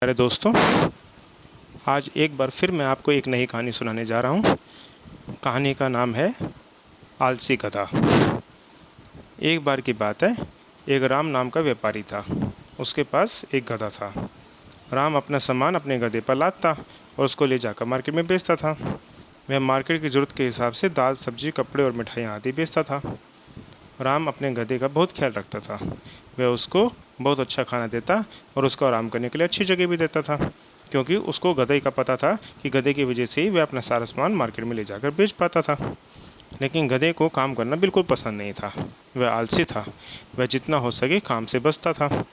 अरे दोस्तों, आज एक बार फिर मैं आपको एक नई कहानी सुनाने जा रहा हूँ। कहानी का नाम है आलसी गधा। एक बार की बात है, एक राम नाम का व्यापारी था। उसके पास एक गधा था। राम अपना सामान अपने गधे पर लादता और उसको ले जाकर मार्केट में बेचता था। वह मार्केट की ज़रूरत के हिसाब से दाल, सब्जी, कपड़े और मिठाइयाँ आदि बेचता था। राम अपने गधे का बहुत ख्याल रखता था। वह उसको बहुत अच्छा खाना देता और उसको आराम करने के लिए अच्छी जगह भी देता था, क्योंकि उसको गधे का पता था कि गधे की वजह से ही वह अपना सारा सामान मार्केट में ले जाकर बेच पाता था। लेकिन गधे को काम करना बिल्कुल पसंद नहीं था। वह आलसी था। वह जितना हो सके काम से बचता था।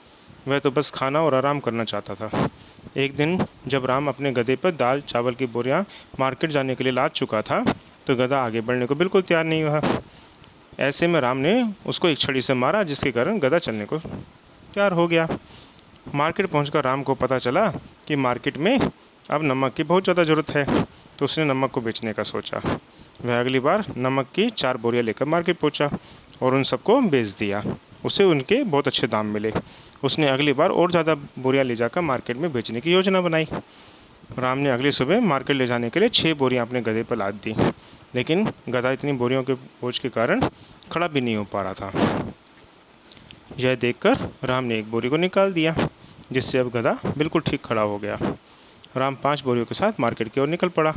वह तो बस खाना और आराम करना चाहता था। एक दिन जब राम अपने गधे पर दाल चावल की बोरियां मार्केट जाने के लिए लाद चुका था, तो गधा आगे बढ़ने को बिल्कुल तैयार नहीं हुआ। ऐसे में राम ने उसको एक छड़ी से मारा, जिसके कारण गधा चलने को तैयार हो गया। मार्केट पहुंचकर राम को पता चला कि मार्केट में अब नमक की बहुत ज़्यादा ज़रूरत है, तो उसने नमक को बेचने का सोचा। वह अगली बार नमक की 4 बोरियां लेकर मार्केट पहुंचा और उन सबको बेच दिया। उसे उनके बहुत अच्छे दाम मिले। उसने अगली बार और ज़्यादा बोरियां ले जाकर मार्केट में बेचने की योजना बनाई। राम ने अगली सुबह मार्केट ले जाने के लिए 6 बोरियां अपने गधे पर लाद दी, लेकिन गधा इतनी बोरियों के बोझ के कारण खड़ा भी नहीं हो पा रहा था। यह देखकर राम ने एक बोरी को निकाल दिया, जिससे अब गधा बिल्कुल ठीक खड़ा हो गया। राम 5 बोरियों के साथ मार्केट की ओर निकल पड़ा।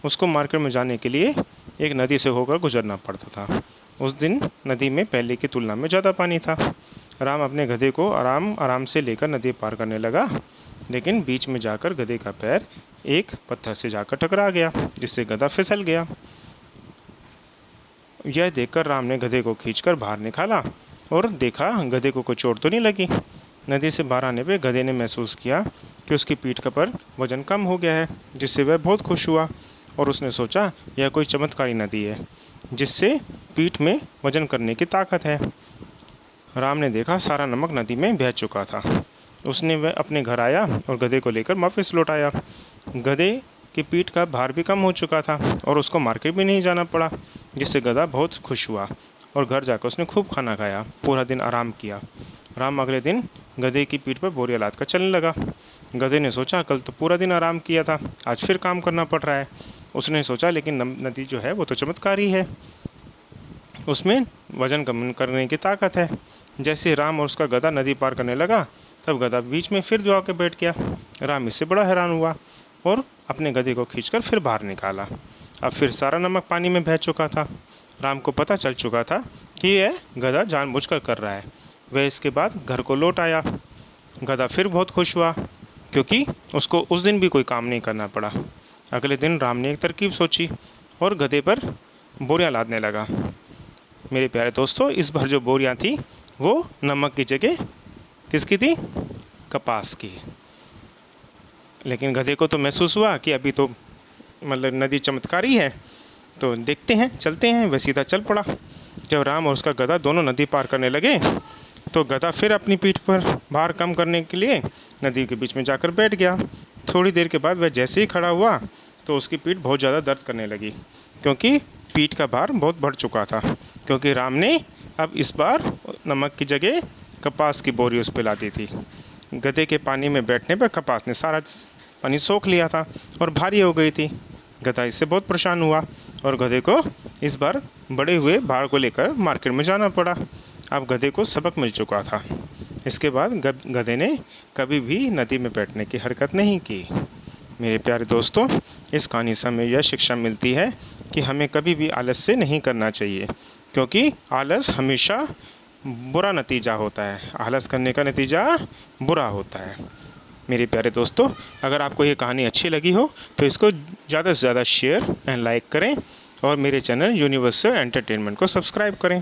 उसको मार्केट में जाने के लिए एक नदी से होकर गुजरना पड़ता था। उस दिन नदी में पहले की तुलना में ज़्यादा पानी था। राम अपने गधे को आराम आराम से लेकर नदी पार करने लगा, लेकिन बीच में जाकर गधे का पैर एक पत्थर से जाकर टकरा गया, जिससे गधा फिसल गया। यह देखकर राम ने गधे को खींचकर बाहर निकाला और देखा गधे को कोई चोट तो नहीं लगी। नदी से बाहर आने पर गधे ने महसूस किया कि उसकी पीठ का पर वजन कम हो गया है, जिससे वह बहुत खुश हुआ और उसने सोचा यह कोई चमत्कारी नदी है जिससे पीठ में वजन करने की ताकत है। राम ने देखा सारा नमक नदी में बह चुका था। उसने वह अपने घर आया और गधे को लेकर वापस लौट आया। गधे की पीठ का भार भी कम हो चुका था और उसको मार्केट भी नहीं जाना पड़ा, जिससे गधा बहुत खुश हुआ और घर जाकर उसने खूब खाना खाया, पूरा दिन आराम किया। राम अगले दिन गधे की पीठ पर बोरियां लाद कर चलने लगा। गधे ने सोचा कल तो पूरा दिन आराम किया था, आज फिर काम करना पड़ रहा है। उसने सोचा लेकिन नदी जो है वो तो चमत्कारी है, उसमें वजन कम करने की ताकत है। जैसे राम और उसका गधा नदी पार करने लगा, तब गधा बीच में फिर जो आके बैठ गया। राम इससे बड़ा हैरान हुआ और अपने गधे को खींचकर फिर बाहर निकाला। अब फिर सारा नमक पानी में बह चुका था। राम को पता चल चुका था कि यह गधा जानबूझकर कर रहा है। वह इसके बाद घर को लौट आया। गधा फिर बहुत खुश हुआ, क्योंकि उसको उस दिन भी कोई काम नहीं करना पड़ा। अगले दिन राम ने एक तरकीब सोची और गधे पर बोरियां लादने लगा। मेरे प्यारे दोस्तों, इस बार जो बोरियां थी वो नमक की जगह किसकी थी? कपास की। लेकिन गधे को तो महसूस हुआ कि अभी तो मतलब नदी चमत्कारी है, तो देखते हैं, चलते हैं। वह सीधा चल पड़ा। जब राम और उसका गधा दोनों नदी पार करने लगे, तो गधा फिर अपनी पीठ पर भार कम करने के लिए नदी के बीच में जाकर बैठ गया। थोड़ी देर के बाद वह जैसे ही खड़ा हुआ, तो उसकी पीठ बहुत ज़्यादा दर्द करने लगी, क्योंकि पीठ का भार बहुत बढ़ चुका था, क्योंकि राम ने अब इस बार नमक की जगह कपास की बोरी उस पर ला दी थी। गधे के पानी में बैठने पर कपास ने सारा पानी सोख लिया था और भारी हो गई थी। गधा इससे बहुत परेशान हुआ और गधे को इस बार बड़े हुए भार को लेकर मार्केट में जाना पड़ा। अब गधे को सबक मिल चुका था। इसके बाद गधे ने कभी भी नदी में बैठने की हरकत नहीं की। मेरे प्यारे दोस्तों, इस कहानी से हमें यह शिक्षा मिलती है कि हमें कभी भी आलस से नहीं करना चाहिए, क्योंकि आलस हमेशा बुरा नतीजा होता है। आलस करने का नतीजा बुरा होता है। मेरे प्यारे दोस्तों, अगर आपको ये कहानी अच्छी लगी हो तो इसको ज़्यादा से ज़्यादा शेयर एंड लाइक करें और मेरे चैनल यूनिवर्सल एंटरटेनमेंट को सब्सक्राइब करें।